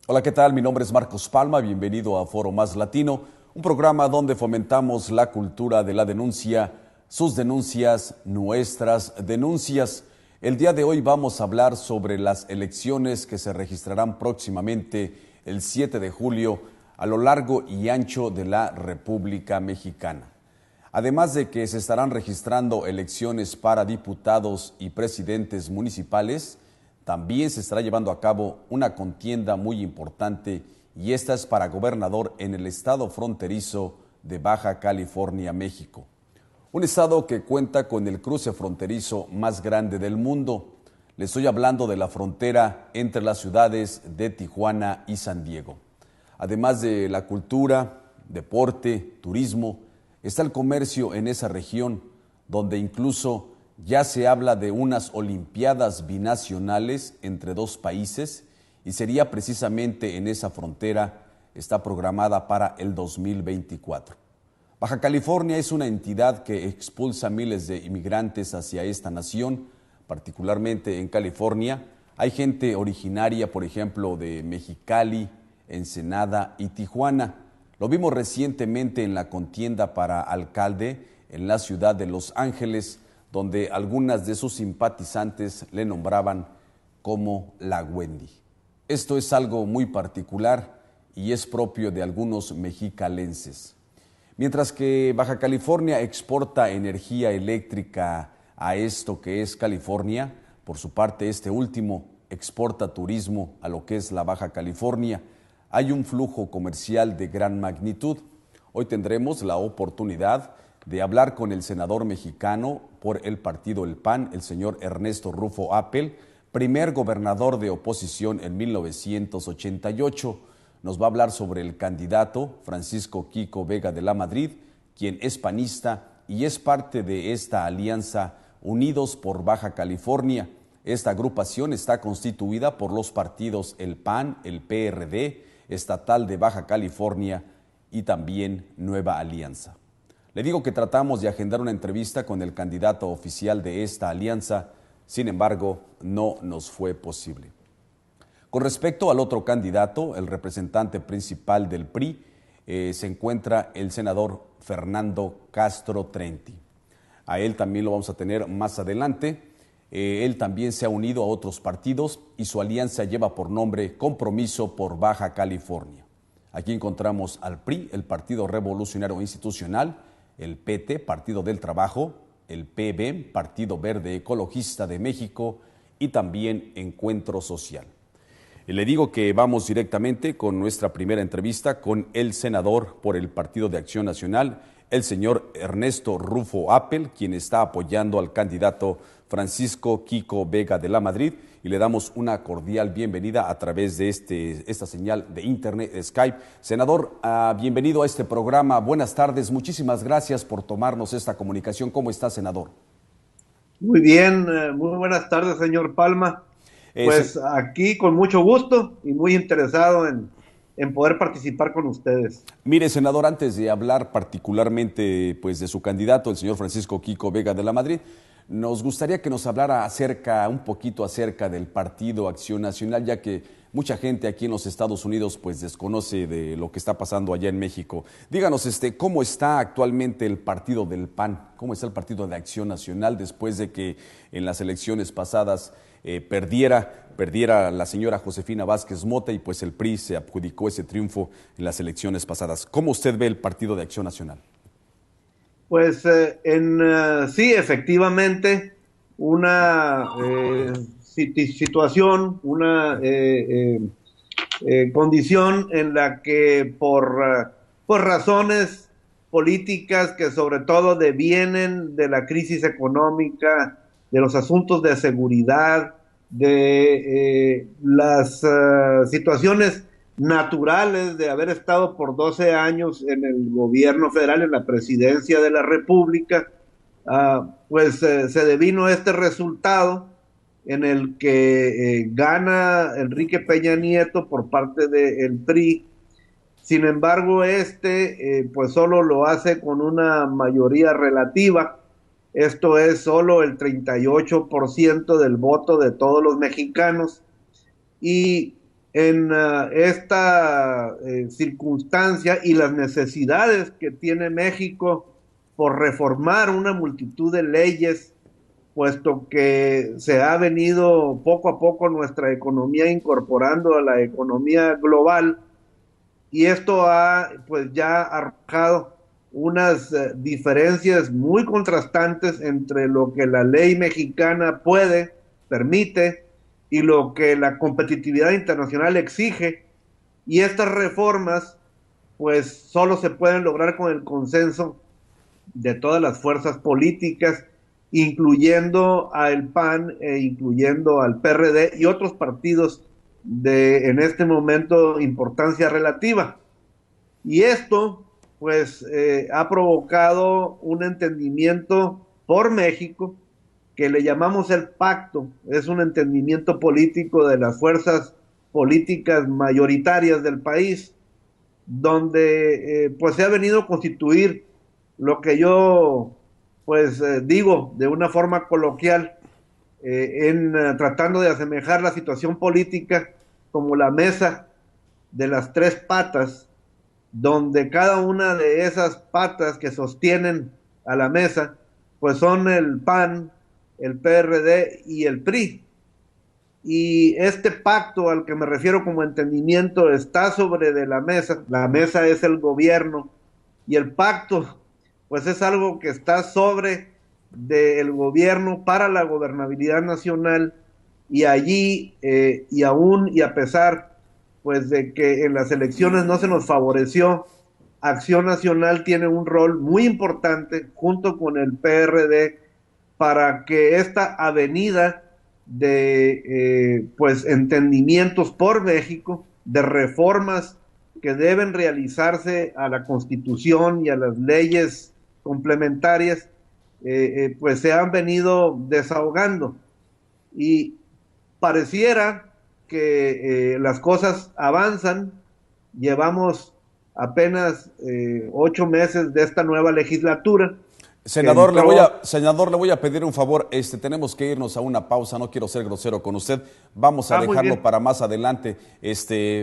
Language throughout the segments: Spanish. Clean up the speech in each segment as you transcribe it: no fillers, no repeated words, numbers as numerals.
Hola, ¿qué tal? Mi nombre es Marcos Palma, bienvenido a Foro Más Latino, un programa donde fomentamos la cultura de la denuncia, sus denuncias, nuestras denuncias. El día de hoy vamos a hablar sobre las elecciones que se registrarán próximamente el 7 de julio a lo largo y ancho de la República Mexicana. Además de que se estarán registrando elecciones para diputados y presidentes municipales, también se estará llevando a cabo una contienda muy importante y esta es para gobernador en el estado fronterizo de Baja California, México. Un estado que cuenta con el cruce fronterizo más grande del mundo. Le estoy hablando de la frontera entre las ciudades de Tijuana y San Diego. Además de la cultura, deporte, turismo, está el comercio en esa región, donde incluso ya se habla de unas olimpiadas binacionales entre dos países y sería precisamente en esa frontera, está programada para el 2024. Baja California es una entidad que expulsa miles de inmigrantes hacia esta nación, particularmente en California. Hay gente originaria, por ejemplo, de Mexicali, Ensenada y Tijuana. Lo vimos recientemente en la contienda para alcalde en la ciudad de Los Ángeles, donde algunas de sus simpatizantes le nombraban como la Wendy. Esto es algo muy particular y es propio de algunos mexicalenses. Mientras que Baja California exporta energía eléctrica a esto que es California, por su parte este último exporta turismo a lo que es la Baja California. Hay un flujo comercial de gran magnitud. Hoy tendremos la oportunidad de hablar con el senador mexicano por el partido El PAN, el señor Ernesto Rufo Appel, primer gobernador de oposición en 1988. Nos va a hablar sobre el candidato Francisco Quico Vega de la Madrid, quien es panista y es parte de esta alianza Unidos por Baja California. Esta agrupación está constituida por los partidos El PAN, el PRD, Estatal de Baja California y también Nueva Alianza. Le digo que tratamos de agendar una entrevista con el candidato oficial de esta alianza, sin embargo, no nos fue posible. Con respecto al otro candidato, el representante principal del PRI, se encuentra el senador Fernando Castro Trenti. A él también lo vamos a tener más adelante. Él también se ha unido a otros partidos y su alianza lleva por nombre Compromiso por Baja California. Aquí encontramos al PRI, el Partido Revolucionario Institucional, el PT, Partido del Trabajo, el PB, Partido Verde Ecologista de México y también Encuentro Social. Y le digo que vamos directamente con nuestra primera entrevista con el senador por el Partido de Acción Nacional, el señor Ernesto Rufo Appel, quien está apoyando al candidato Francisco Quico Vega de la Madrid, y le damos una cordial bienvenida a través de esta señal de internet, de Skype. Senador, bienvenido a este programa. Buenas tardes, muchísimas gracias por tomarnos esta comunicación. ¿Cómo está, senador? Muy bien, muy buenas tardes, señor Palma. Pues aquí con mucho gusto y muy interesado en poder participar con ustedes. Mire, senador, antes de hablar particularmente pues, de su candidato, el señor Francisco Quico Vega de la Madrid, nos gustaría que nos hablara un poquito acerca del Partido Acción Nacional, ya que mucha gente aquí en los Estados Unidos pues desconoce de lo que está pasando allá en México. Díganos, ¿cómo está actualmente el partido del PAN? ¿Cómo está el Partido de Acción Nacional después de que en las elecciones pasadas perdiera la señora Josefina Vázquez Mota y pues el PRI se adjudicó ese triunfo en las elecciones pasadas? ¿Cómo usted ve el Partido de Acción Nacional? Pues sí, efectivamente, una situación, una condición en la que por razones políticas que sobre todo devienen de la crisis económica, de los asuntos de seguridad, de las situaciones naturales de haber estado por 12 años en el gobierno federal, en la presidencia de la República, pues se devino este resultado en el que gana Enrique Peña Nieto por parte del PRI. Sin embargo, pues solo lo hace con una mayoría relativa. Esto es solo el 38% del voto de todos los mexicanos. Y en esta circunstancia y las necesidades que tiene México por reformar una multitud de leyes, puesto que se ha venido poco a poco nuestra economía incorporando a la economía global, y esto ha pues ya arrojado unas diferencias muy contrastantes entre lo que la ley mexicana puede, permite, y lo que la competitividad internacional exige. Y estas reformas pues solo se pueden lograr con el consenso de todas las fuerzas políticas, incluyendo al PAN e incluyendo al PRD y otros partidos de en este momento importancia relativa. Y esto pues ha provocado un entendimiento por México que le llamamos el pacto. Es un entendimiento político de las fuerzas políticas mayoritarias del país, donde pues se ha venido a constituir lo que yo pues digo de una forma coloquial, tratando de asemejar la situación política como la mesa de las tres patas, donde cada una de esas patas que sostienen a la mesa pues son el PAN, el PRD y el PRI. Y este pacto al que me refiero como entendimiento está sobre de la mesa es el gobierno, y el pacto pues es algo que está sobre del gobierno para la gobernabilidad nacional. Y allí y aún y a pesar pues de que en las elecciones no se nos favoreció, Acción Nacional tiene un rol muy importante junto con el PRD para que esta avenida de pues entendimientos por México, de reformas que deben realizarse a la Constitución y a las leyes complementarias, pues se han venido desahogando. Y pareciera que las cosas avanzan. Llevamos apenas 8 meses de esta nueva legislatura. Senador, le voy a pedir un favor. Tenemos que irnos a una pausa. No quiero ser grosero con usted. Vamos a dejarlo para más adelante.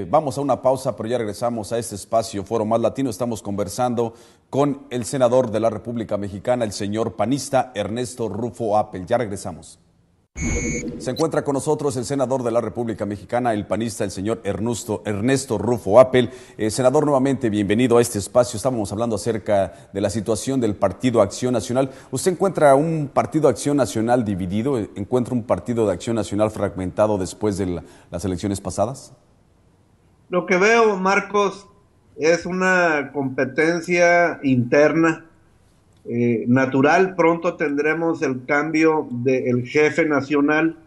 Vamos a una pausa, pero ya regresamos a este espacio Foro Más Latino. Estamos conversando con el senador de la República Mexicana, el señor panista Ernesto Rufo Appel. Ya regresamos. Se encuentra con nosotros el senador de la República Mexicana, el panista, el señor Ernesto Rufo Appel. Senador, nuevamente bienvenido a este espacio. Estábamos hablando acerca de la situación del Partido Acción Nacional. ¿Usted encuentra un Partido Acción Nacional dividido? ¿Encuentra un Partido de Acción Nacional fragmentado después de las elecciones pasadas? Lo que veo, Marcos, es una competencia interna natural. Pronto tendremos el cambio del jefe nacional.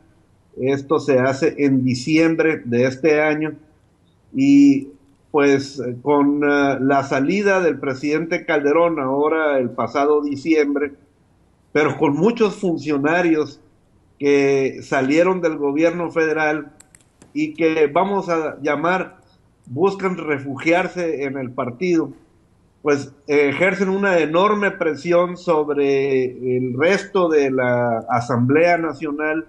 Esto se hace en diciembre de este año, y pues con la salida del presidente Calderón ahora el pasado diciembre, pero con muchos funcionarios que salieron del gobierno federal y que vamos a llamar buscan refugiarse en el partido, pues ejercen una enorme presión sobre el resto de la Asamblea Nacional,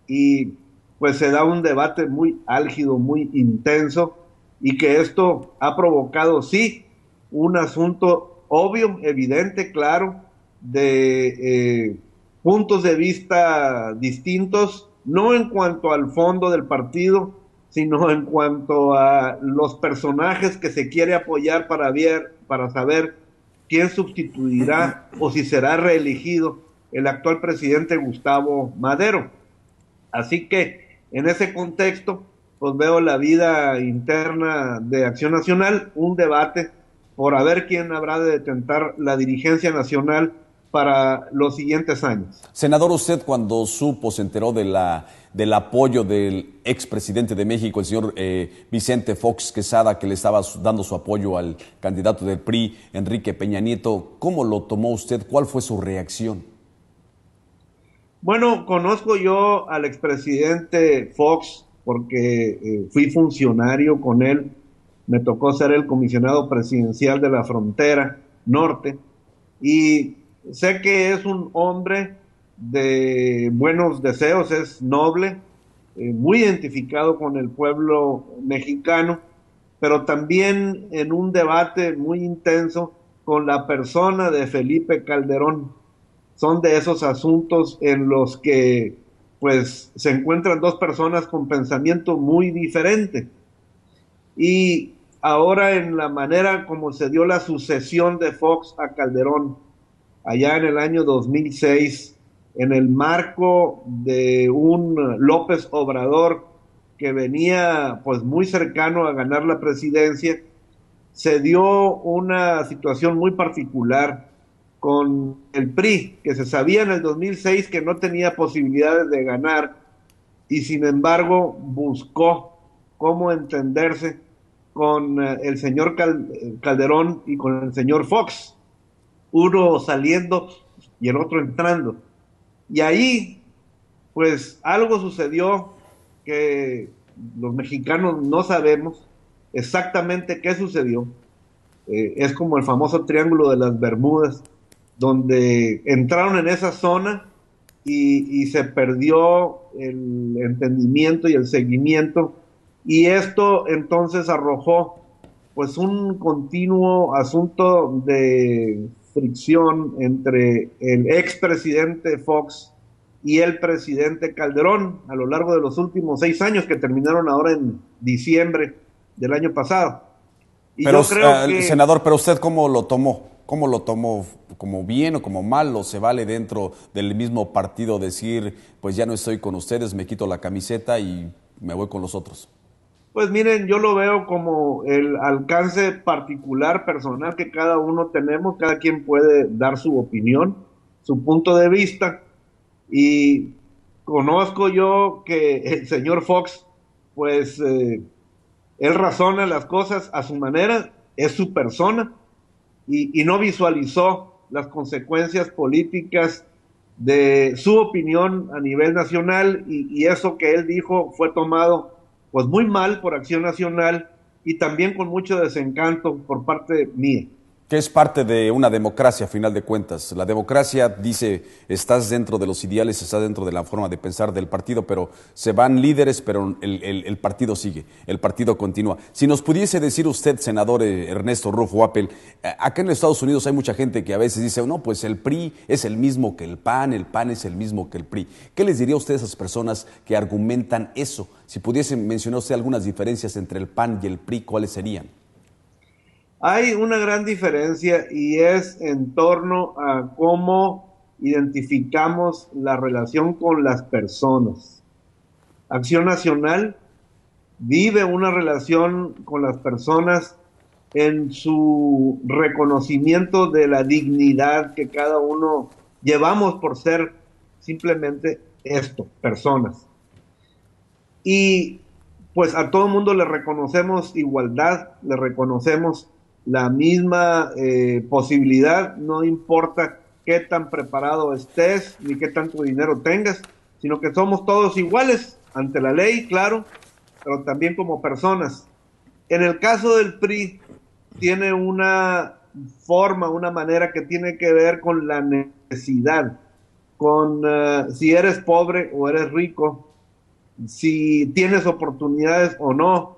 y pues se da un debate muy álgido, muy intenso, y que esto ha provocado, sí, un asunto obvio, evidente, claro, de puntos de vista distintos, no en cuanto al fondo del partido, sino en cuanto a los personajes que se quiere apoyar para saber quién sustituirá o si será reelegido el actual presidente Gustavo Madero. Así que en ese contexto, pues veo la vida interna de Acción Nacional, un debate por a ver quién habrá de detentar la dirigencia nacional para los siguientes años. Senador, usted cuando se enteró del apoyo del expresidente de México, el señor Vicente Fox Quesada, que le estaba dando su apoyo al candidato del PRI, Enrique Peña Nieto, ¿cómo lo tomó usted? ¿Cuál fue su reacción? Bueno, conozco yo al expresidente Fox porque fui funcionario con él. Me tocó ser el comisionado presidencial de la frontera norte y sé que es un hombre de buenos deseos, es noble, muy identificado con el pueblo mexicano, pero también en un debate muy intenso con la persona de Felipe Calderón. Son de esos asuntos en los que pues se encuentran dos personas con pensamiento muy diferente. Y ahora en la manera como se dio la sucesión de Fox a Calderón, allá en el año 2006, en el marco de un López Obrador que venía pues muy cercano a ganar la presidencia, se dio una situación muy particular con el PRI, que se sabía en el 2006 que no tenía posibilidades de ganar y sin embargo buscó cómo entenderse con el señor Calderón y con el señor Fox, uno saliendo y el otro entrando. Y ahí, pues algo sucedió que los mexicanos no sabemos exactamente qué sucedió. Es como el famoso Triángulo de las Bermudas, donde entraron en esa zona y se perdió el entendimiento y el seguimiento, y esto entonces arrojó pues un continuo asunto de fricción entre el expresidente Fox y el presidente Calderón a lo largo de los últimos 6 años que terminaron ahora en diciembre del año pasado. Y Pero, yo creo que senador, pero usted ¿cómo lo tomó? ¿Cómo lo tomó? ¿Como bien o como mal? ¿O se vale dentro del mismo partido decir, pues ya no estoy con ustedes, me quito la camiseta y me voy con los otros? pues miren, yo lo veo como el alcance particular, personal que cada uno tenemos, cada quien puede dar su opinión, su punto de vista, y conozco yo que el señor Fox, pues él razona las cosas a su manera, es su persona, y no visualizó las consecuencias políticas de su opinión a nivel nacional y eso que él dijo fue tomado pues muy mal por Acción Nacional y también con mucho desencanto por parte mía. Que es parte de una democracia, a final de cuentas. La democracia dice, estás dentro de los ideales, estás dentro de la forma de pensar del partido, pero se van líderes, pero el partido sigue, el partido continúa. Si nos pudiese decir usted, senador Ernesto Rufo Appel, acá en Estados Unidos hay mucha gente que a veces dice, no, pues el PRI es el mismo que el PAN es el mismo que el PRI. ¿Qué les diría usted a esas personas que argumentan eso? Si pudiese mencionar usted algunas diferencias entre el PAN y el PRI, ¿cuáles serían? Hay una gran diferencia y es en torno a cómo identificamos la relación con las personas. Acción Nacional vive una relación con las personas en su reconocimiento de la dignidad que cada uno llevamos por ser simplemente esto, personas. Y pues a todo mundo le reconocemos igualdad, le reconocemos la misma posibilidad, no importa qué tan preparado estés ni qué tanto dinero tengas, sino que somos todos iguales ante la ley, claro, pero también como personas. En el caso del PRI, tiene una forma, una manera que tiene que ver con la necesidad, con si eres pobre o eres rico, si tienes oportunidades o no.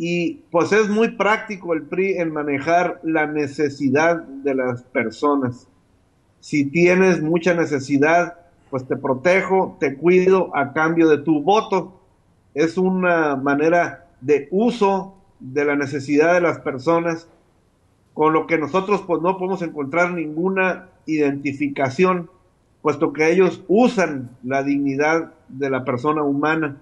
Y pues es muy práctico el PRI en manejar la necesidad de las personas. Si tienes mucha necesidad, pues te protejo, te cuido a cambio de tu voto. Es una manera de uso de la necesidad de las personas, con lo que nosotros pues no podemos encontrar ninguna identificación, puesto que ellos usan la dignidad de la persona humana.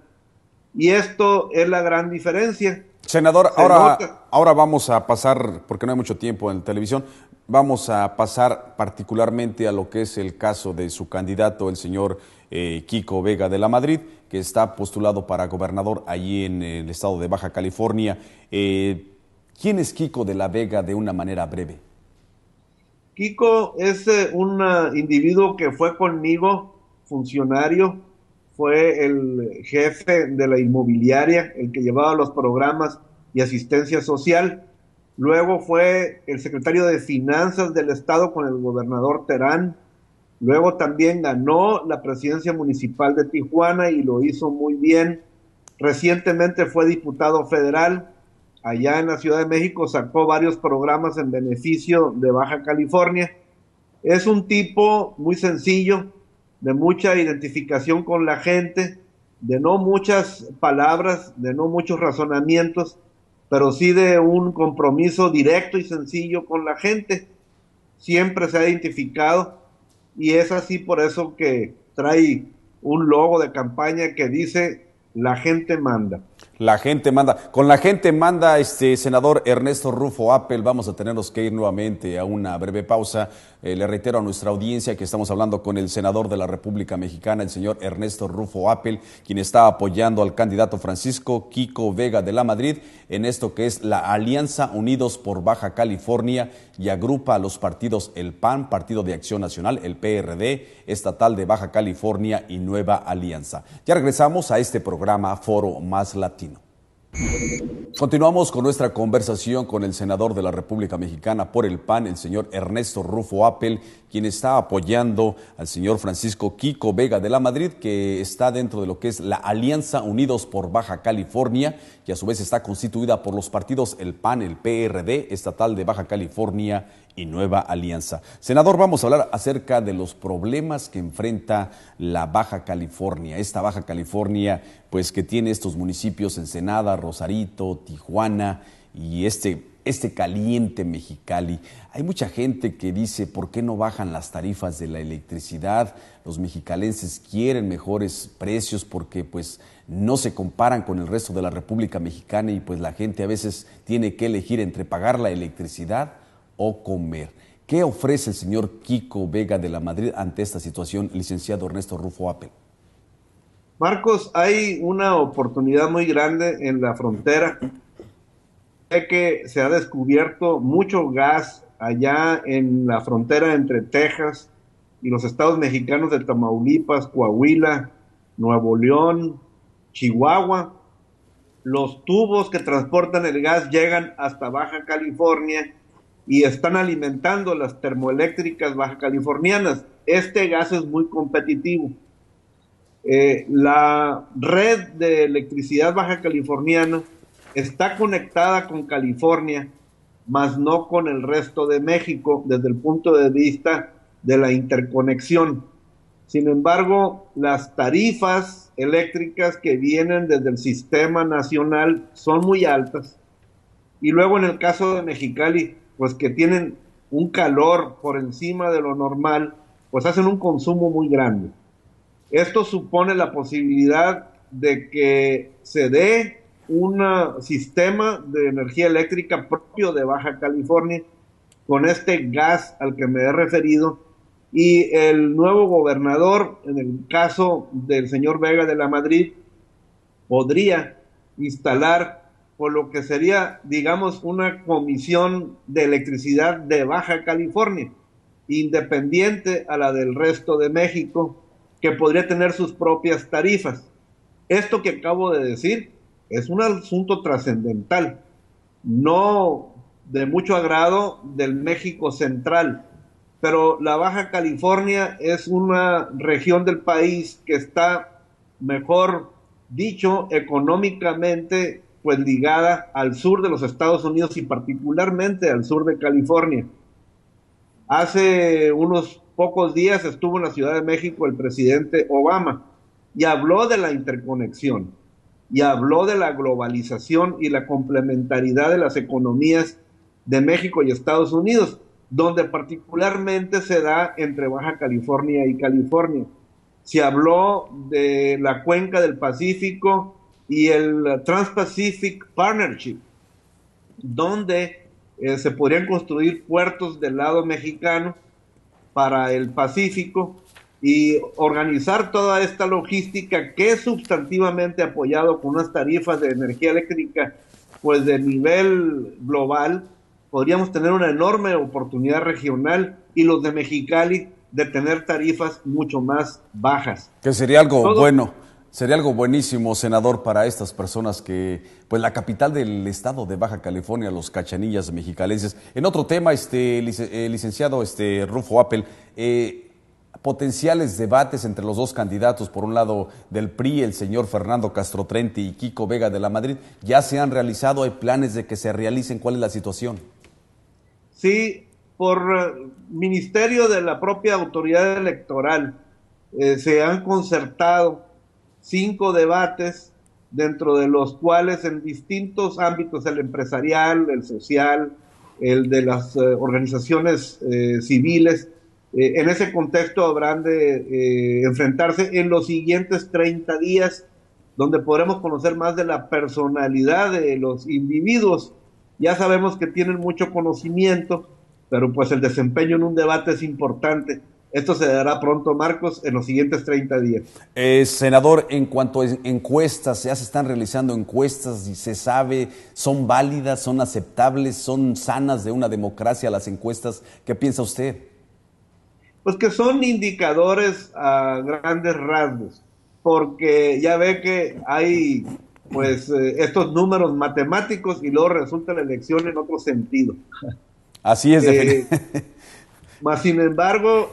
Y esto es la gran diferencia. Senador, Se nota. ahora vamos a pasar, porque no hay mucho tiempo en televisión, vamos a pasar particularmente a lo que es el caso de su candidato, el señor Kiko Vega de la Madrid, que está postulado para gobernador allí en el estado de Baja California. ¿Quién es Kiko de la Vega de una manera breve? Kiko es un individuo que fue conmigo funcionario, fue el jefe de la inmobiliaria, el que llevaba los programas y asistencia social. Luego fue el secretario de Finanzas del Estado con el gobernador Terán. Luego también ganó la presidencia municipal de Tijuana y lo hizo muy bien. Recientemente fue diputado federal. Allá en la Ciudad de México sacó varios programas en beneficio de Baja California. Es un tipo muy sencillo, de mucha identificación con la gente, de no muchas palabras, de no muchos razonamientos, pero sí de un compromiso directo y sencillo con la gente. Siempre se ha identificado y es así por eso que trae un logo de campaña que dice "La gente manda". La gente manda. Con la gente manda, senador Ernesto Rufo Appel. Vamos a tenernos que ir nuevamente a una breve pausa. Le reitero a nuestra audiencia que estamos hablando con el senador de la República Mexicana, el señor Ernesto Rufo Appel, quien está apoyando al candidato Francisco Quico Vega de la Madrid en esto que es la Alianza Unidos por Baja California, y agrupa a los partidos el PAN, Partido de Acción Nacional, el PRD, Estatal de Baja California y Nueva Alianza. Ya regresamos a este programa Foro Más Latino. Continuamos con nuestra conversación con el senador de la República Mexicana por el PAN, el señor Ernesto Rufo Appel, quien está apoyando al señor Francisco Quico Vega de la Madrid, que está dentro de lo que es la Alianza Unidos por Baja California, que a su vez está constituida por los partidos el PAN, el PRD, Estatal de Baja California y Nueva Alianza. Senador, vamos a hablar acerca de los problemas que enfrenta la Baja California, esta Baja California pues que tiene estos municipios: Ensenada, Rosarito, Tijuana y este caliente Mexicali. Hay mucha gente que dice, ¿por qué no bajan las tarifas de la electricidad? Los mexicalenses quieren mejores precios porque pues no se comparan con el resto de la República Mexicana y pues la gente a veces tiene que elegir entre pagar la electricidad o comer. ¿Qué ofrece el señor Quico Vega de la Madrid ante esta situación, licenciado Ernesto Rufo Appel? Marcos, hay una oportunidad muy grande en la frontera. Sé que se ha descubierto mucho gas allá en la frontera entre Texas y los estados mexicanos de Tamaulipas, Coahuila, Nuevo León, Chihuahua. Los tubos que transportan el gas llegan hasta Baja California y están alimentando las termoeléctricas baja californianas. Este gas es muy competitivo. La red de electricidad baja californiana está conectada con California, mas no con el resto de México desde el punto de vista de la interconexión. Sin embargo, las tarifas eléctricas que vienen desde el sistema nacional son muy altas. Y luego en el caso de Mexicali, pues que tienen un calor por encima de lo normal, pues hacen un consumo muy grande. Esto supone la posibilidad de que se dé un sistema de energía eléctrica propio de Baja California con este gas al que me he referido, y el nuevo gobernador, en el caso del señor Vega de la Madrid, podría instalar por lo que sería, digamos, una comisión de electricidad de Baja California, independiente a la del resto de México, que podría tener sus propias tarifas. Esto que acabo de decir es un asunto trascendental, no de mucho agrado del México central, pero la Baja California es una región del país que está, mejor dicho, económicamente pues ligada al sur de los Estados Unidos y particularmente al sur de California. Hace unos pocos días estuvo en la Ciudad de México el presidente Obama y habló de la interconexión y habló de la globalización y la complementariedad de las economías de México y Estados Unidos, donde particularmente se da entre Baja California y California. Se habló de la cuenca del Pacífico y el Trans-Pacific Partnership, donde se podrían construir puertos del lado mexicano para el Pacífico y organizar toda esta logística que es sustantivamente apoyado con unas tarifas de energía eléctrica pues de nivel global. Podríamos tener una enorme oportunidad regional y los de Mexicali de tener tarifas mucho más bajas. Que sería algo bueno, sería algo buenísimo, senador, para estas personas que, pues la capital del estado de Baja California, los Cachanillas mexicalenses. En otro tema, licenciado Rufo Appel, potenciales debates entre los dos candidatos, por un lado del PRI, el señor Fernando Castro Trenti y Kiko Vega de la Madrid, ¿ya se han realizado? ¿Hay planes de que se realicen? ¿Cuál es la situación? Sí, por ministerio de la propia autoridad electoral se han concertado 5 debates, dentro de los cuales en distintos ámbitos, el empresarial, el social, el de las organizaciones civiles, en ese contexto habrán de enfrentarse en los siguientes 30 días, donde podremos conocer más de la personalidad de los individuos. Ya sabemos que tienen mucho conocimiento, pero pues el desempeño en un debate es importante. Esto se dará pronto, Marcos, en los siguientes 30 días. Senador, en cuanto a encuestas, ya se están realizando encuestas y se sabe, ¿son válidas, son aceptables, son sanas de una democracia las encuestas? ¿Qué piensa usted? Pues que son indicadores a grandes rasgos, porque ya ve que hay pues estos números matemáticos y luego resulta la elección en otro sentido. Así es, Más sin embargo,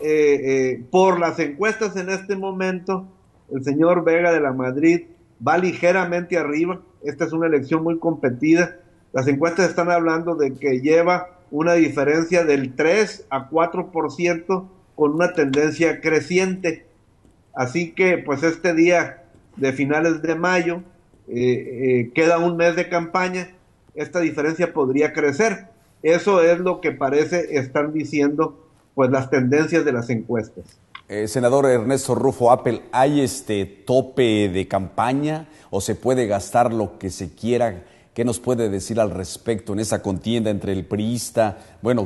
por las encuestas en este momento, el señor Vega de la Madrid va ligeramente arriba. Esta es una elección muy competida. Las encuestas están hablando de que lleva una diferencia del 3 a 4% con una tendencia creciente. Así que pues este día de finales de mayo, queda un mes de campaña, esta diferencia podría crecer. Eso es lo que parece están diciendo pues las tendencias de las encuestas. Senador Ernesto Rufo Appel, ¿hay tope de campaña o se puede gastar lo que se quiera? ¿Qué nos puede decir al respecto en esa contienda entre el priista,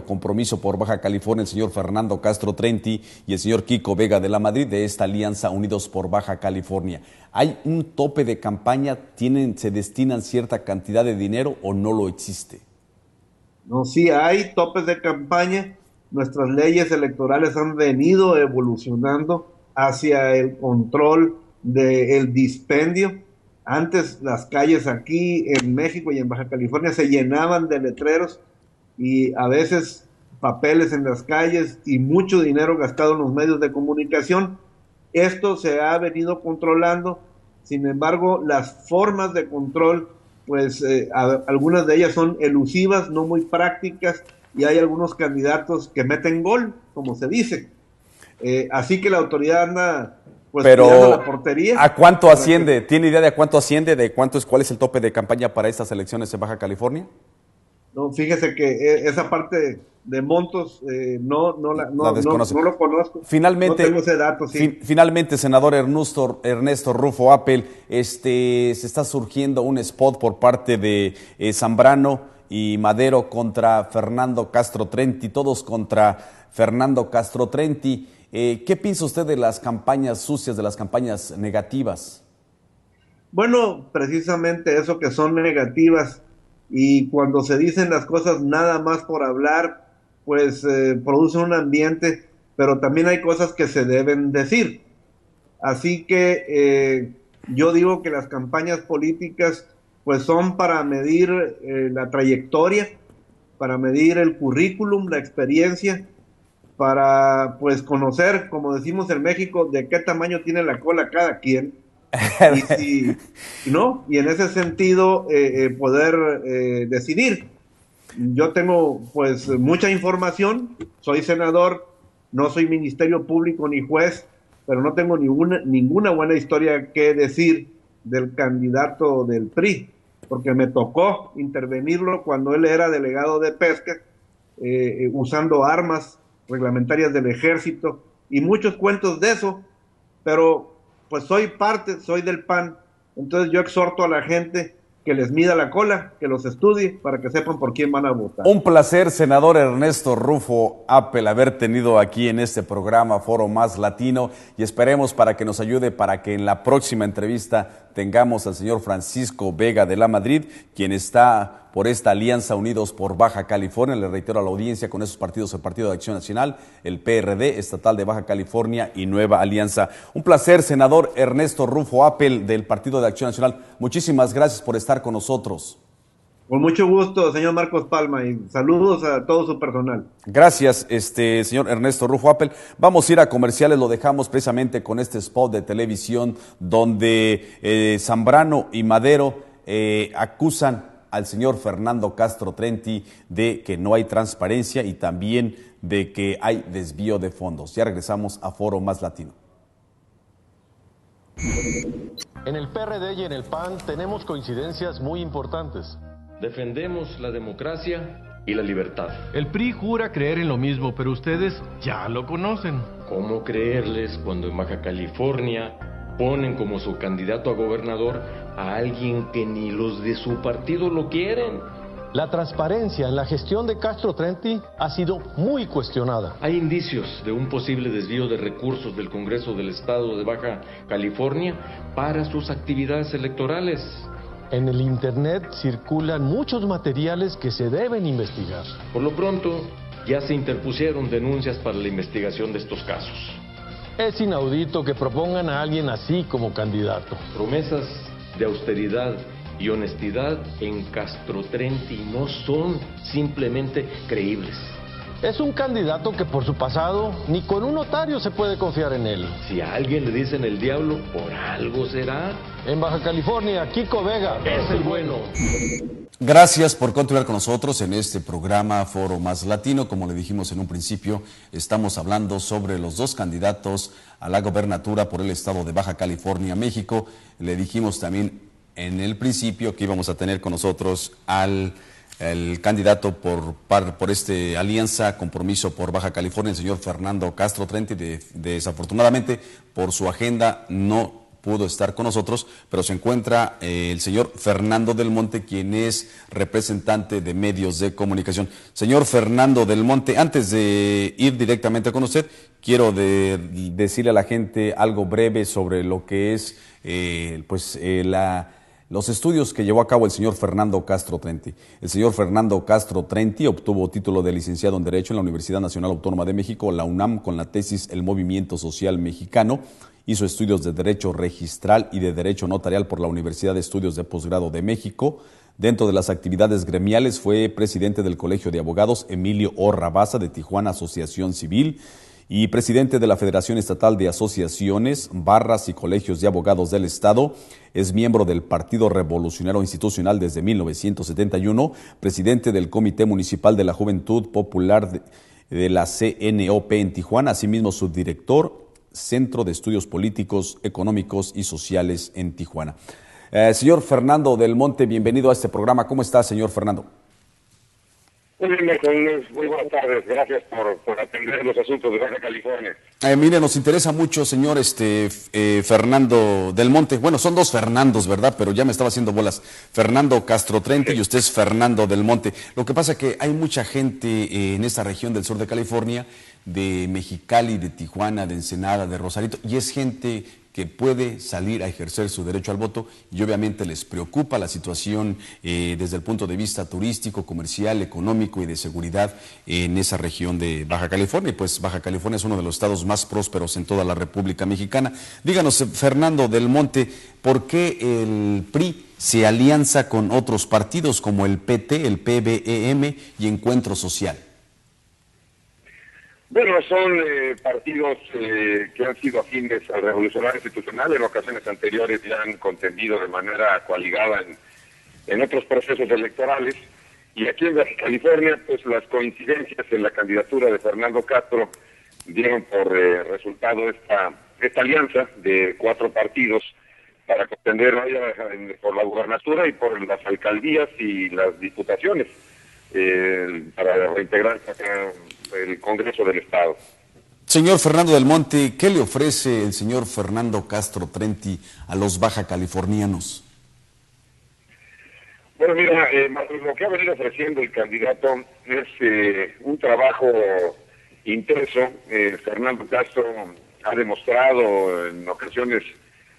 Compromiso por Baja California, el señor Fernando Castro Trenti y el señor Kiko Vega de la Madrid, de esta alianza Unidos por Baja California? ¿Hay un tope de campaña? ¿Se destinan cierta cantidad de dinero o no lo existe? No, sí hay topes de campaña. Nuestras leyes electorales han venido evolucionando hacia el control del dispendio. Antes las calles aquí en México y en Baja California se llenaban de letreros y a veces papeles en las calles y mucho dinero gastado en los medios de comunicación. Esto se ha venido controlando. Sin embargo, las formas de control, pues algunas de ellas son elusivas, no muy prácticas, y hay algunos candidatos que meten gol, como se dice. Así que la autoridad anda pues cuidando la portería. ¿A cuánto asciende? ¿Tiene idea de a cuánto asciende? ¿Cuál es el tope de campaña para estas elecciones en Baja California? No, fíjese que esa parte de montos no lo conozco. Finalmente, no tengo ese dato, sí. Finalmente, senador Ernesto Rufo Appel, se está surgiendo un spot por parte de Zambrano y Madero contra Fernando Castro Trenti, todos contra Fernando Castro Trenti. ¿Qué piensa usted de las campañas sucias, de las campañas negativas? Bueno, precisamente eso, que son negativas, y cuando se dicen las cosas nada más por hablar, pues produce un ambiente, pero también hay cosas que se deben decir. Así que yo digo que las campañas políticas pues son para medir la trayectoria, para medir el currículum, la experiencia, para pues conocer, como decimos en México, de qué tamaño tiene la cola cada quien. Y en ese sentido poder decidir. Yo tengo pues mucha información, soy senador, no soy ministerio público ni juez, pero no tengo ninguna buena historia que decir del candidato del PRI, porque me tocó intervenirlo cuando él era delegado de pesca, usando armas reglamentarias del ejército y muchos cuentos de eso, pero pues soy del PAN, entonces yo exhorto a la gente que les mida la cola, que los estudie para que sepan por quién van a votar. Un placer, senador Ernesto Rufo Appel, haber tenido aquí en este programa Foro Más Latino, y esperemos para que nos ayude para que en la próxima entrevista tengamos al señor Francisco Vega de la Madrid, quien está por esta alianza Unidos por Baja California. Le reitero a la audiencia, con esos partidos, el Partido de Acción Nacional, el PRD estatal de Baja California y Nueva Alianza. Un placer, senador Ernesto Rufo Appel del Partido de Acción Nacional. Muchísimas gracias por estar con nosotros. Con mucho gusto, señor Marcos Palma, y saludos a todo su personal. Gracias, señor Ernesto Rufo Appel. Vamos a ir a comerciales, lo dejamos precisamente con este spot de televisión donde Zambrano y Madero acusan al señor Fernando Castro Trenti de que no hay transparencia y también de que hay desvío de fondos. Ya regresamos a Foro Más Latino. En el PRD y en el PAN tenemos coincidencias muy importantes. Defendemos la democracia y la libertad. El PRI jura creer en lo mismo, pero ustedes ya lo conocen. ¿Cómo creerles cuando en Baja California ponen como su candidato a gobernador a alguien que ni los de su partido lo quieren? La transparencia en la gestión de Castro Trenti ha sido muy cuestionada. Hay indicios de un posible desvío de recursos del Congreso del Estado de Baja California para sus actividades electorales. En el Internet circulan muchos materiales que se deben investigar. Por lo pronto, ya se interpusieron denuncias para la investigación de estos casos. Es inaudito que propongan a alguien así como candidato. Promesas de austeridad y honestidad en Castro Trenti no son simplemente creíbles. Es un candidato que por su pasado ni con un notario se puede confiar en él. Si a alguien le dicen el diablo, por algo será. En Baja California, Kiko Vega es el bueno. Gracias por continuar con nosotros en este programa Foro Más Latino. Como le dijimos en un principio, estamos hablando sobre los dos candidatos a la gobernatura por el estado de Baja California, México. Le dijimos también en el principio que íbamos a tener con nosotros el candidato por este alianza, Compromiso por Baja California, el señor Fernando Castro Trenti. Desafortunadamente, por su agenda no pudo estar con nosotros, pero se encuentra el señor Fernando del Monte, quien es representante de medios de comunicación. Señor Fernando del Monte, antes de ir directamente con usted, quiero decirle a la gente algo breve sobre lo que es los estudios que llevó a cabo el señor Fernando Castro Trenti. El señor Fernando Castro Trenti obtuvo título de licenciado en Derecho en la Universidad Nacional Autónoma de México, la UNAM, con la tesis El Movimiento Social Mexicano. Hizo estudios de Derecho Registral y de Derecho Notarial por la Universidad de Estudios de Posgrado de México. Dentro de las actividades gremiales fue presidente del Colegio de Abogados Emilio O. Rabasa de Tijuana Asociación Civil y presidente de la Federación Estatal de Asociaciones, Barras y Colegios de Abogados del Estado. Es miembro del Partido Revolucionario Institucional desde 1971, presidente del Comité Municipal de la Juventud Popular de la CNOP en Tijuana, asimismo subdirector, Centro de Estudios Políticos, Económicos y Sociales en Tijuana. Señor Fernando del Monte, bienvenido a este programa. ¿Cómo está, señor Fernando? Muy bien, muy buenas tardes. Gracias por atender los asuntos de Baja California. Mire, nos interesa mucho, señor Fernando del Monte. Bueno, son dos Fernandos, ¿verdad? Pero ya me estaba haciendo bolas. Fernando Castro Trenti y usted es Fernando del Monte. Lo que pasa es que hay mucha gente en esta región del sur de California, de Mexicali, de Tijuana, de Ensenada, de Rosarito, y es gente que puede salir a ejercer su derecho al voto y obviamente les preocupa la situación desde el punto de vista turístico, comercial, económico y de seguridad en esa región de Baja California. Y pues Baja California es uno de los estados más prósperos en toda la República Mexicana. Díganos, Fernando del Monte, ¿por qué el PRI se alianza con otros partidos como el PT, el PBEM y Encuentro Social? Bueno, son partidos que han sido afines al revolucionario institucional. En ocasiones anteriores ya han contendido de manera coaligada en otros procesos electorales. Y aquí en Baja California, pues las coincidencias en la candidatura de Fernando Castro dieron por resultado esta alianza de 4 partidos para contender por la gubernatura y por las alcaldías y las diputaciones para reintegrar el Congreso del Estado. Señor Fernando del Monte, ¿qué le ofrece el señor Fernando Castro Trenti a los baja californianos? Bueno, mira, lo que ha venido ofreciendo el candidato es un trabajo intenso. Fernando Castro ha demostrado en ocasiones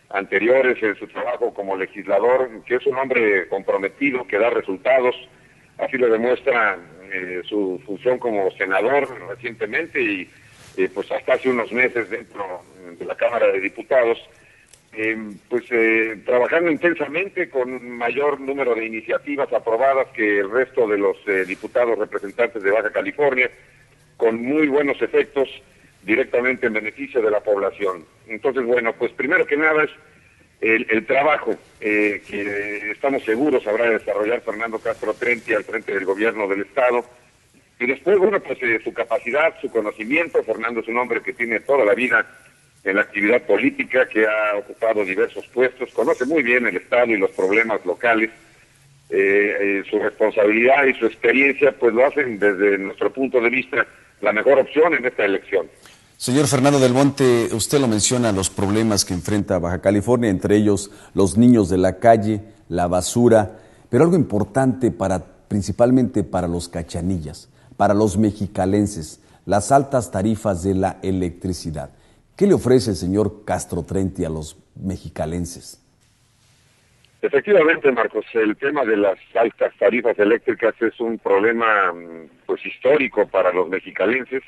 anteriores en su trabajo como legislador que es un hombre comprometido, que da resultados, así lo demuestra su función como senador recientemente y pues hasta hace unos meses dentro de la Cámara de Diputados, trabajando intensamente con mayor número de iniciativas aprobadas que el resto de los diputados representantes de Baja California, con muy buenos efectos directamente en beneficio de la población. Entonces, bueno, pues primero que nada es el trabajo que estamos seguros habrá de desarrollar Fernando Castro Trenti al frente del gobierno del Estado. Y después, bueno, pues su capacidad, su conocimiento. Fernando es un hombre que tiene toda la vida en la actividad política, que ha ocupado diversos puestos, conoce muy bien el Estado y los problemas locales. Su responsabilidad y su experiencia, pues lo hacen desde nuestro punto de vista la mejor opción en esta elección. Señor Fernando del Monte, usted lo menciona, los problemas que enfrenta Baja California, entre ellos los niños de la calle, la basura, pero algo importante principalmente para los cachanillas, para los mexicalenses, las altas tarifas de la electricidad. ¿Qué le ofrece el señor Castro Trenti a los mexicalenses? Efectivamente, Marcos, el tema de las altas tarifas eléctricas es un problema pues histórico para los mexicalenses,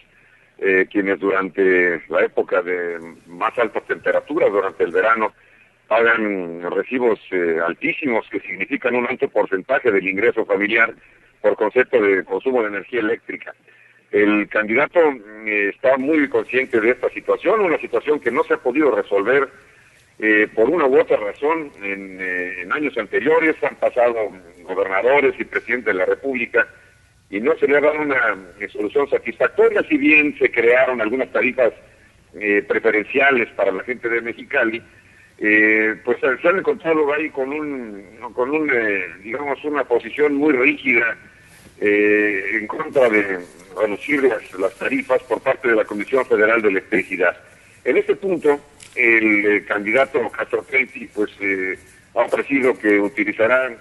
quienes durante la época de más altas temperaturas, durante el verano, pagan recibos altísimos que significan un alto porcentaje del ingreso familiar por concepto de consumo de energía eléctrica. El candidato está muy consciente de esta situación, una situación que no se ha podido resolver por una u otra razón. En años anteriores han pasado gobernadores y presidentes de la República y no se le ha dado una solución satisfactoria, si bien se crearon algunas tarifas preferenciales para la gente de Mexicali. Pues se han encontrado ahí con digamos, una posición muy rígida en contra de reducir las tarifas por parte de la Comisión Federal de Electricidad. En este punto, el candidato Castro Trenti pues ha ofrecido que utilizará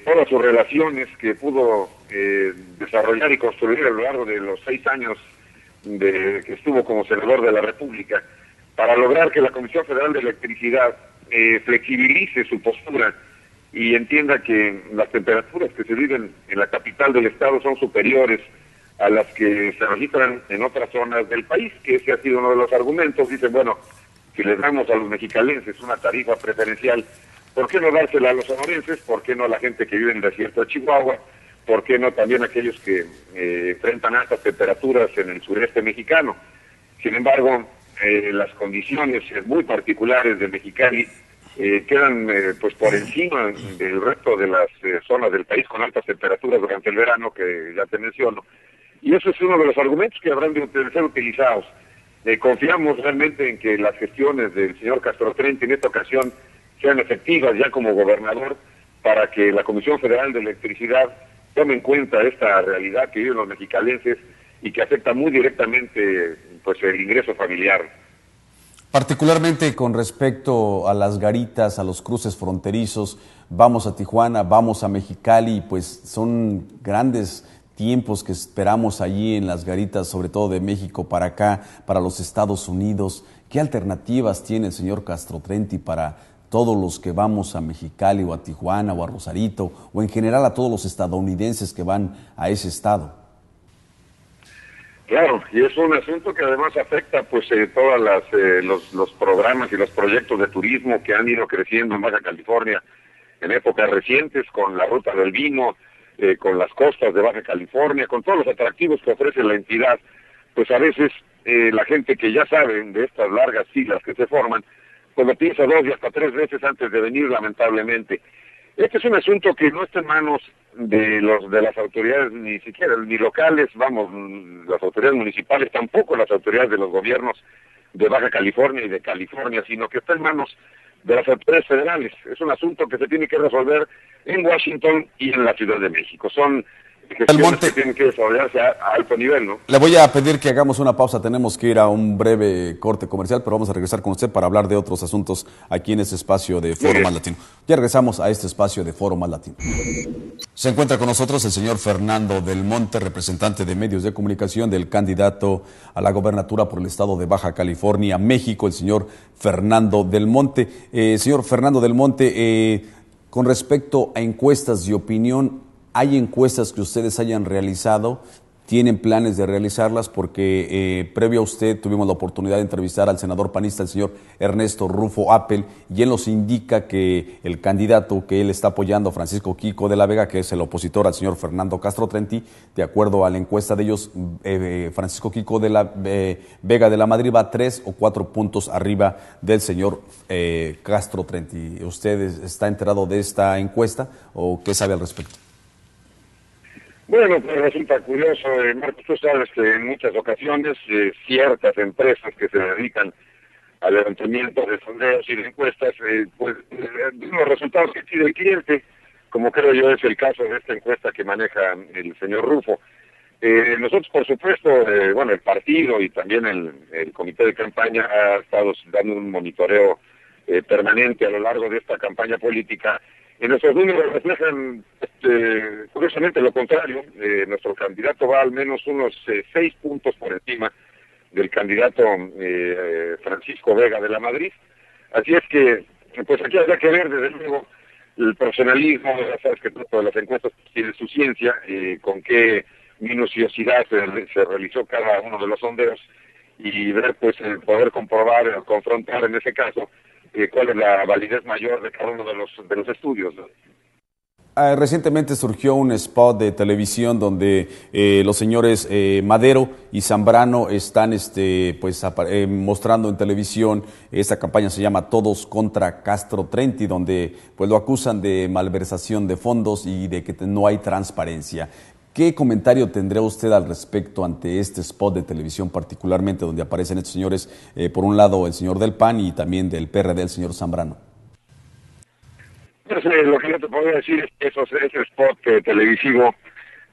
todas sus relaciones que pudo desarrollar y construir a lo largo de los 6 años que estuvo como senador de la República para lograr que la Comisión Federal de Electricidad flexibilice su postura y entienda que las temperaturas que se viven en la capital del estado son superiores a las que se registran en otras zonas del país, que ese ha sido uno de los argumentos. Dicen, bueno, si les damos a los mexicalenses una tarifa preferencial, ¿por qué no dársela a los sonorenses? ¿Por qué no a la gente que vive en el desierto de Chihuahua? ¿Por qué no también a aquellos que enfrentan altas temperaturas en el sureste mexicano? Sin embargo, las condiciones muy particulares de Mexicali quedan pues por encima del resto de las zonas del país con altas temperaturas durante el verano, que ya te menciono. Y eso es uno de los argumentos que habrán de ser utilizados. Confiamos realmente en que las gestiones del señor Castro Trenti en esta ocasión sean efectivas ya como gobernador, para que la Comisión Federal de Electricidad tome en cuenta esta realidad que viven los mexicalenses y que afecta muy directamente pues el ingreso familiar. Particularmente con respecto a las garitas, a los cruces fronterizos, vamos a Tijuana, vamos a Mexicali, pues son grandes tiempos que esperamos allí en las garitas, sobre todo de México para acá, para los Estados Unidos. ¿Qué alternativas tiene el señor Castro Trenti para todos los que vamos a Mexicali o a Tijuana o a Rosarito, o en general a todos los estadounidenses que van a ese estado? Claro, y es un asunto que además afecta pues todas los programas y los proyectos de turismo que han ido creciendo en Baja California en épocas recientes, con la Ruta del Vino, con las costas de Baja California, con todos los atractivos que ofrece la entidad. Pues a veces la gente que ya sabe de estas largas filas que se forman, pues lo piensa 2 y hasta 3 veces antes de venir, lamentablemente. Este es un asunto que no está en manos de las autoridades, ni siquiera ni locales, vamos, las autoridades municipales, tampoco las autoridades de los gobiernos de Baja California y de California, sino que está en manos de las autoridades federales. Es un asunto que se tiene que resolver en Washington y en la Ciudad de México. Son gestiones que tienen que desarrollarse a alto nivel, ¿no? Le voy a pedir que hagamos una pausa, tenemos que ir a un breve corte comercial, pero vamos a regresar con usted para hablar de otros asuntos aquí en este espacio de Foro Más Latino. Ya regresamos a este espacio de Foro Más Latino. Se encuentra con nosotros el señor Fernando del Monte, representante de medios de comunicación del candidato a la gobernatura por el estado de Baja California, México, el señor Fernando del Monte. Señor Fernando del Monte, con respecto a encuestas de opinión, ¿Hay encuestas que ustedes hayan realizado? ¿Tienen planes de realizarlas? Porque previo a usted tuvimos la oportunidad de entrevistar al senador panista, el señor Ernesto Rufo Appel, y él nos indica que el candidato que él está apoyando, Francisco Quico de la Vega, que es el opositor al señor Fernando Castro Trenti, de acuerdo a la encuesta de ellos, Francisco Quico de la Vega de la Madrid va 3 o 4 puntos arriba del señor Castro Trenti. ¿Usted está enterado de esta encuesta o qué sabe al respecto? Bueno, pues resulta curioso, Marcos, tú sabes que en muchas ocasiones ciertas empresas que se dedican al levantamiento de sondeos y de encuestas, los resultados que pide el cliente, como creo yo es el caso de esta encuesta que maneja el señor Rufo. Nosotros, por supuesto, bueno, el partido y también el comité de campaña ha estado dando un monitoreo permanente a lo largo de esta campaña política. Y nuestros números reflejan, curiosamente, lo contrario. Nuestro candidato va al menos unos 6 puntos por encima del candidato Francisco Vega de la Madrid. Así es que, pues aquí habrá que ver, desde luego, el profesionalismo. Ya sabes que todas las encuestas tienen su ciencia, con qué minuciosidad se realizó cada uno de los sondeos, y ver, pues, poder comprobar, confrontar en ese caso, cuál es la validez mayor de cada uno de los estudios, ¿no? Recientemente surgió un spot de televisión donde los señores Madero y Zambrano están mostrando en televisión. Esta campaña se llama Todos contra Castro Trenti, donde pues lo acusan de malversación de fondos y de que no hay transparencia. ¿Qué comentario tendría usted al respecto ante este spot de televisión, particularmente donde aparecen estos señores, por un lado el señor del PAN y también del PRD, el señor Zambrano? Pues, lo que yo te podría decir es que ese spot televisivo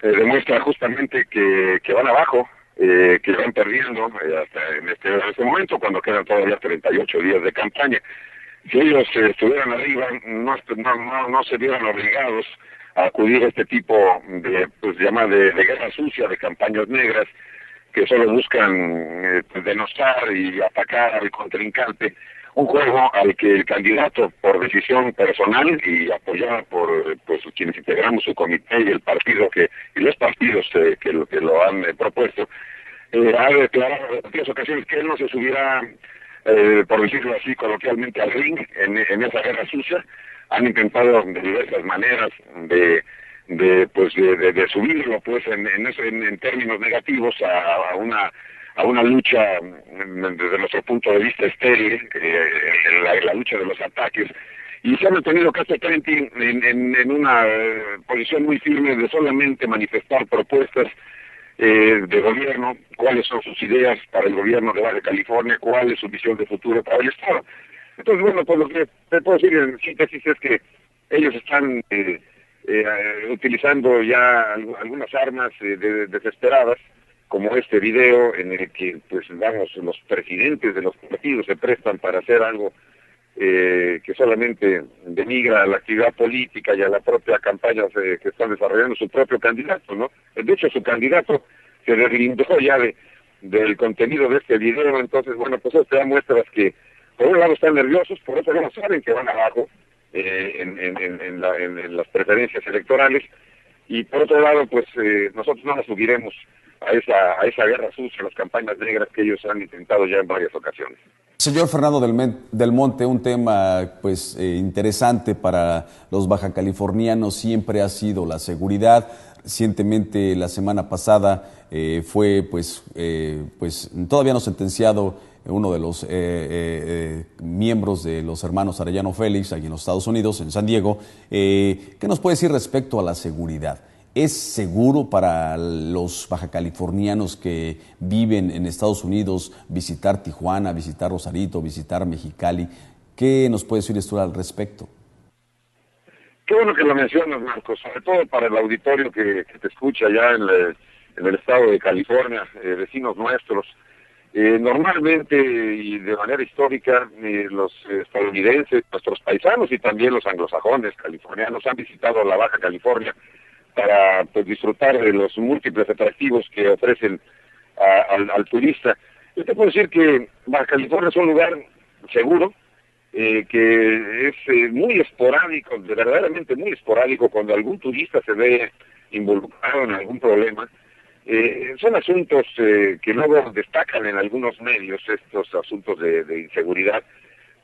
demuestra justamente que van abajo, que van perdiendo hasta en este momento, cuando quedan todavía 38 días de campaña. Si ellos estuvieran arriba, no se vieran obligados a acudir a este tipo de, pues, de guerra sucia, de campañas negras, que solo buscan denostar y atacar al contrincante. Un juego al que el candidato, por decisión personal y apoyado por quienes integramos su comité y el partido y los partidos que lo han propuesto, ha declarado en varias ocasiones que él no se subirá, por decirlo así coloquialmente, al ring en esa guerra sucia. Han intentado de diversas maneras de subirlo, pues, en términos negativos a una lucha, desde nuestro punto de vista, estéril, la lucha de los ataques, y se ha mantenido Castro Trenti en una posición muy firme de solamente manifestar propuestas de gobierno, cuáles son sus ideas para el gobierno de Baja California, cuál es su visión de futuro para el Estado. Entonces, bueno, pues lo que te puedo decir en síntesis es que ellos están utilizando ya algunas armas desesperadas, como este video en el que, pues, los presidentes de los partidos se prestan para hacer algo que solamente denigra a la actividad política y a la propia campaña que están desarrollando su propio candidato, ¿no? De hecho, su candidato se deslindó ya del contenido de este video. Entonces, bueno, pues eso te da muestras que, por un lado, están nerviosos, por otro lado saben que van abajo en las preferencias electorales, y por otro lado, pues nosotros no nos subiremos a esa guerra sucia, las campañas negras que ellos han intentado ya en varias ocasiones. Señor Fernando del Monte, un tema pues interesante para los bajacalifornianos siempre ha sido la seguridad. Recientemente, la semana pasada, fue todavía no sentenciado uno de los miembros de los hermanos Arellano Félix, aquí en los Estados Unidos, en San Diego. ¿Qué nos puede decir respecto a la seguridad? ¿Es seguro para los bajacalifornianos que viven en Estados Unidos visitar Tijuana, visitar Rosarito, visitar Mexicali? ¿Qué nos puede decir esto al respecto? Qué bueno que lo mencionas, Marcos, sobre todo para el auditorio que te escucha allá en el estado de California, vecinos nuestros. Normalmente y de manera histórica, los estadounidenses, nuestros paisanos y también los anglosajones californianos han visitado la Baja California para, pues, disfrutar de los múltiples atractivos que ofrecen al turista. Yo te puedo decir que Baja California es un lugar seguro, que es muy esporádico, verdaderamente muy esporádico, cuando algún turista se ve involucrado en algún problema. Son asuntos que luego destacan en algunos medios, estos asuntos de inseguridad,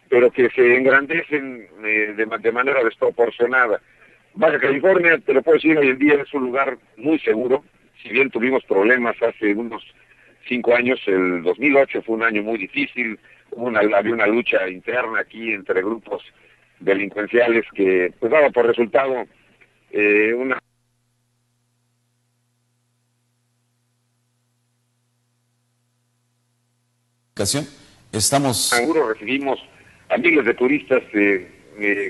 pero que se engrandecen de manera desproporcionada. Baja California, te lo puedo decir, hoy en día es un lugar muy seguro. Si bien tuvimos problemas hace unos 5 años, el 2008 fue un año muy difícil, había una lucha interna aquí entre grupos delincuenciales que pues daba por resultado una... Estamos... Seguro recibimos a miles de turistas de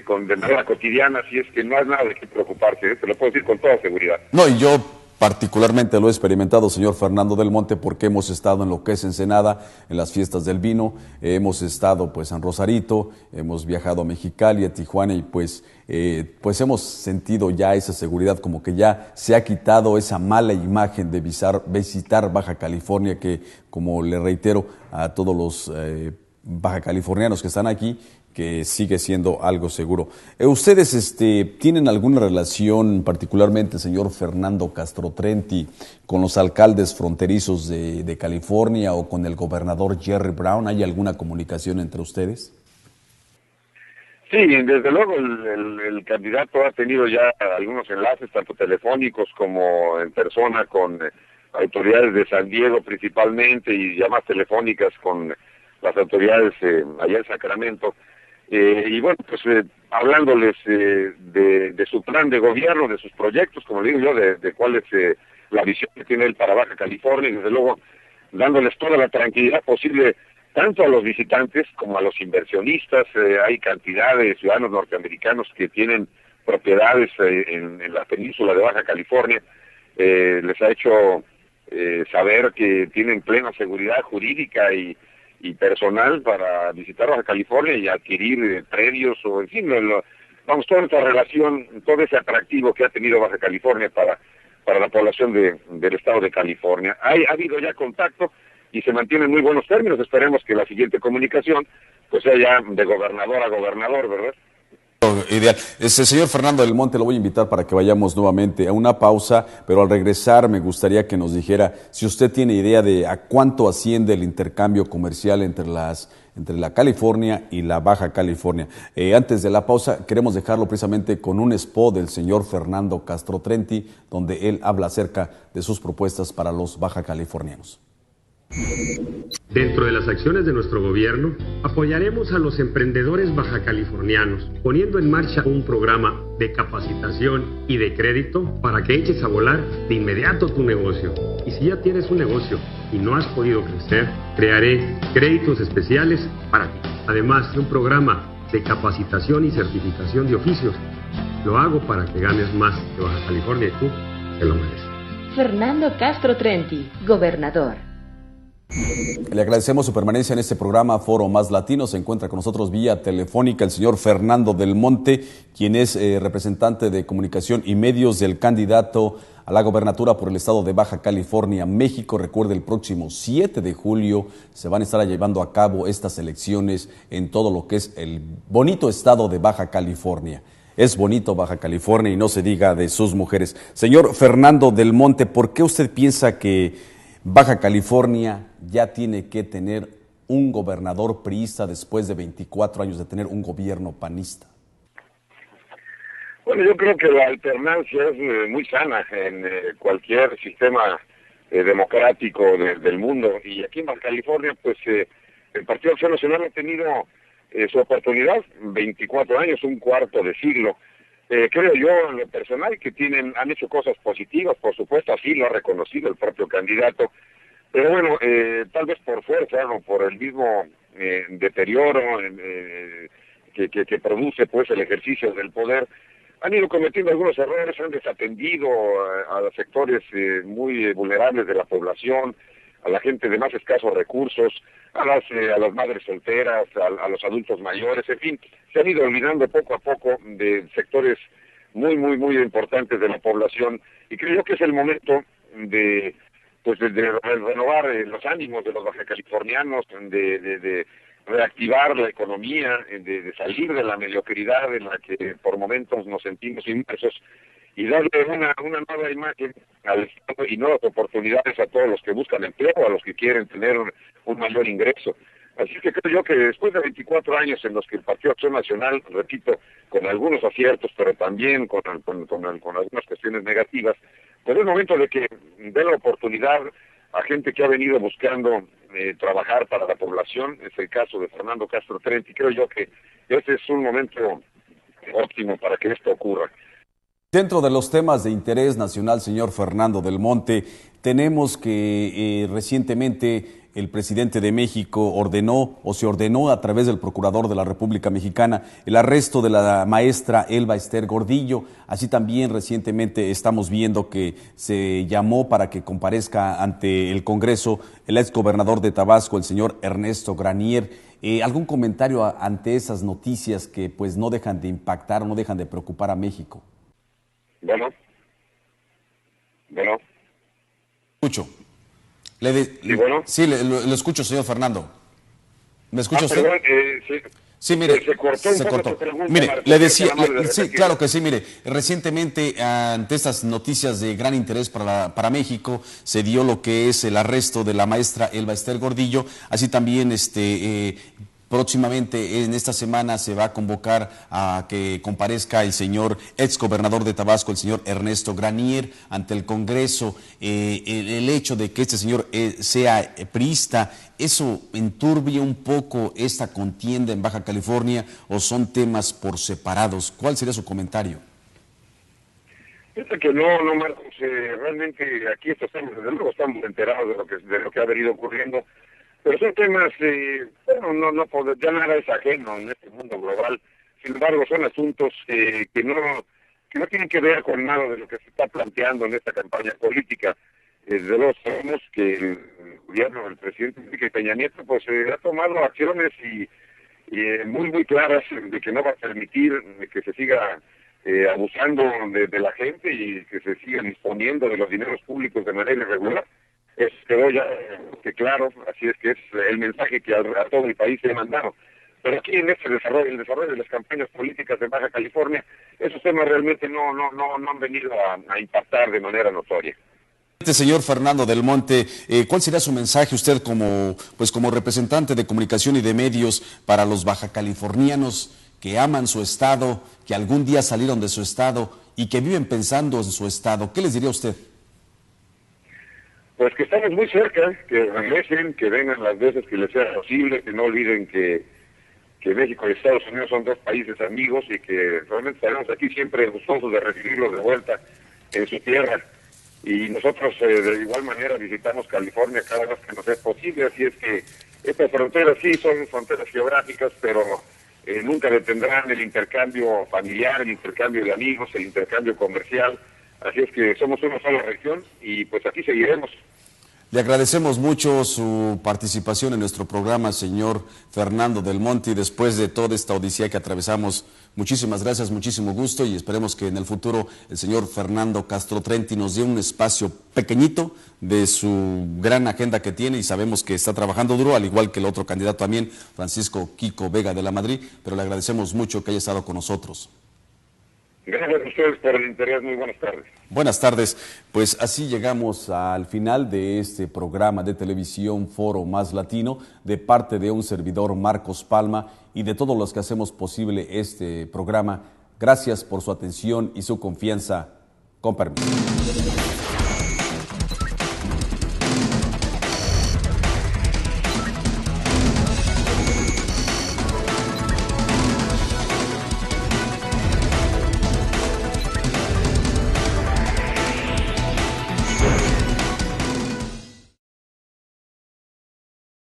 manera cotidiana, así es que no hay nada de qué preocuparse, te lo puedo decir con toda seguridad. No, y yo particularmente lo he experimentado, señor Fernando del Monte, porque hemos estado en lo que es Ensenada, en las fiestas del vino, hemos estado pues en Rosarito, hemos viajado a Mexicali, a Tijuana y pues hemos sentido ya esa seguridad, como que ya se ha quitado esa mala imagen de visitar Baja California, que como le reitero a todos los baja californianos que están aquí, que sigue siendo algo seguro. ¿Ustedes tienen alguna relación, particularmente el señor Fernando Castro Trenti, con los alcaldes fronterizos de California o con el gobernador Jerry Brown? ¿Hay alguna comunicación entre ustedes? Sí, desde luego el candidato ha tenido ya algunos enlaces, tanto telefónicos como en persona, con autoridades de San Diego principalmente, y llamadas telefónicas con las autoridades allá en Sacramento. Y bueno, pues hablándoles de su plan de gobierno, de sus proyectos, como digo yo, de cuál es la visión que tiene él para Baja California, y desde luego dándoles toda la tranquilidad posible tanto a los visitantes como a los inversionistas. Hay cantidad de ciudadanos norteamericanos que tienen propiedades en la península de Baja California. Les ha hecho saber que tienen plena seguridad jurídica y personal para visitar Baja California y adquirir predios o, en fin, vamos, toda esta relación, todo ese atractivo que ha tenido Baja California para la población del estado de California. Ha habido ya contacto y se mantiene en muy buenos términos. Esperemos que la siguiente comunicación pues sea ya de gobernador a gobernador, ¿verdad? Ideal. Señor Fernando del Monte, lo voy a invitar para que vayamos nuevamente a una pausa, pero al regresar me gustaría que nos dijera si usted tiene idea de a cuánto asciende el intercambio comercial entre la California y la Baja California. Antes de la pausa, queremos dejarlo precisamente con un spot del señor Fernando Castro Trenti, donde él habla acerca de sus propuestas para los baja californianos. Dentro de las acciones de nuestro gobierno, apoyaremos a los emprendedores baja californianos, poniendo en marcha un programa de capacitación y de crédito para que eches a volar de inmediato tu negocio. Y si ya tienes un negocio y no has podido crecer, crearé créditos especiales para ti. Además de un programa de capacitación y certificación de oficios. Lo hago para que ganes más de Baja California y tú te lo mereces. Fernando Castro Trenti, gobernador. Le agradecemos su permanencia en este programa Foro Más Latino. Se encuentra con nosotros vía telefónica el señor Fernando del Monte, quien es representante de comunicación y medios del candidato a la gobernatura por el estado de Baja California, México. Recuerde, el próximo 7 de julio se van a estar llevando a cabo estas elecciones en todo lo que es el bonito estado de Baja California. Es bonito Baja California y no se diga de sus mujeres. Señor Fernando del Monte, ¿por qué usted piensa que Baja California ya tiene que tener un gobernador priista después de 24 años de tener un gobierno panista? Bueno, yo creo que la alternancia es muy sana en cualquier sistema democrático del mundo, y aquí en Baja California pues el Partido Acción Nacional ha tenido su oportunidad, 24 años, un cuarto de siglo. Creo yo en lo personal que han hecho cosas positivas, por supuesto, así lo ha reconocido el propio candidato, pero bueno, tal vez por fuerza o por el mismo deterioro que produce pues el ejercicio del poder, han ido cometiendo algunos errores, han desatendido a los sectores muy vulnerables de la población, a la gente de más escasos recursos, a las madres solteras, a los adultos mayores, en fin, se han ido olvidando poco a poco de sectores muy importantes de la población, y creo yo que es el momento de renovar los ánimos de los bajacalifornianos, de reactivar la economía, de salir de la mediocridad en la que por momentos nos sentimos inmersos y darle una nueva imagen al Estado y nuevas oportunidades a todos los que buscan empleo, a los que quieren tener un mayor ingreso. Así que creo yo que después de 24 años en los que el Partido Acción Nacional, repito, con algunos aciertos, pero también con algunas cuestiones negativas, pues es momento de que dé la oportunidad a gente que ha venido buscando trabajar para la población. Es el caso de Fernando Castro Trenti. Creo yo que este es un momento óptimo para que esto ocurra. Dentro de los temas de interés nacional, señor Fernando del Monte, tenemos que recientemente el presidente de México se ordenó a través del Procurador de la República Mexicana el arresto de la maestra Elba Ester Gordillo. Así también recientemente estamos viendo que se llamó para que comparezca ante el Congreso el exgobernador de Tabasco, el señor Ernesto Granier. ¿Algún comentario ante esas noticias que pues no dejan de impactar o no dejan de preocupar a México? Bueno. Escucho. Sí, lo escucho, señor Fernando. ¿Me escucha usted? Perdón, sí, mire, se cortó. Mire, le decía, sí, claro que sí, mire, recientemente ante estas noticias de gran interés para México, se dio lo que es el arresto de la maestra Elba Ester Gordillo, así también próximamente en esta semana se va a convocar a que comparezca el señor exgobernador de Tabasco, el señor Ernesto Granier, ante el Congreso. El hecho de que este señor sea priista, ¿eso enturbia un poco esta contienda en Baja California o son temas por separados? ¿Cuál sería su comentario? Fíjate que no, Marcos, realmente aquí desde luego estamos enterados de lo que ha venido ocurriendo. Pero son temas, ya nada es ajeno en este mundo global. Sin embargo, son asuntos que no tienen que ver con nada de lo que se está planteando en esta campaña política. Desde luego sabemos que el gobierno del presidente Enrique Peña Nieto pues ha tomado acciones y muy muy claras de que no va a permitir que se siga abusando de la gente y que se siga disponiendo de los dineros públicos de manera irregular. Quedó ya que claro, así es que es el mensaje que a todo el país se ha mandado. Pero aquí en el desarrollo de las campañas políticas de Baja California, esos temas realmente no han venido a impactar de manera notoria. Señor Fernando del Monte, ¿cuál sería su mensaje usted como representante de comunicación y de medios para los bajacalifornianos que aman su estado, que algún día salieron de su estado y que viven pensando en su estado? ¿Qué les diría usted? Pues que estamos muy cerca, que regresen, que vengan las veces que les sea posible, que no olviden que México y Estados Unidos son dos países amigos y que realmente estaremos aquí siempre gustosos de recibirlos de vuelta en su tierra. Y nosotros de igual manera visitamos California cada vez que nos es posible, así es que estas fronteras sí son fronteras geográficas, pero nunca detendrán el intercambio familiar, el intercambio de amigos, el intercambio comercial. Así es que somos una sola región y pues aquí seguiremos. Le agradecemos mucho su participación en nuestro programa, señor Fernando del Monte, y después de toda esta odisea que atravesamos, muchísimas gracias, muchísimo gusto, y esperemos que en el futuro el señor Fernando Castro Trenti nos dé un espacio pequeñito de su gran agenda que tiene, y sabemos que está trabajando duro, al igual que el otro candidato también, Francisco Quico Vega de la Madrid, pero le agradecemos mucho que haya estado con nosotros. Gracias a ustedes por el interés, muy buenas tardes. Buenas tardes, pues así llegamos al final de este programa de televisión Foro Más Latino, de parte de un servidor Marcos Palma y de todos los que hacemos posible este programa. Gracias por su atención y su confianza. Con permiso.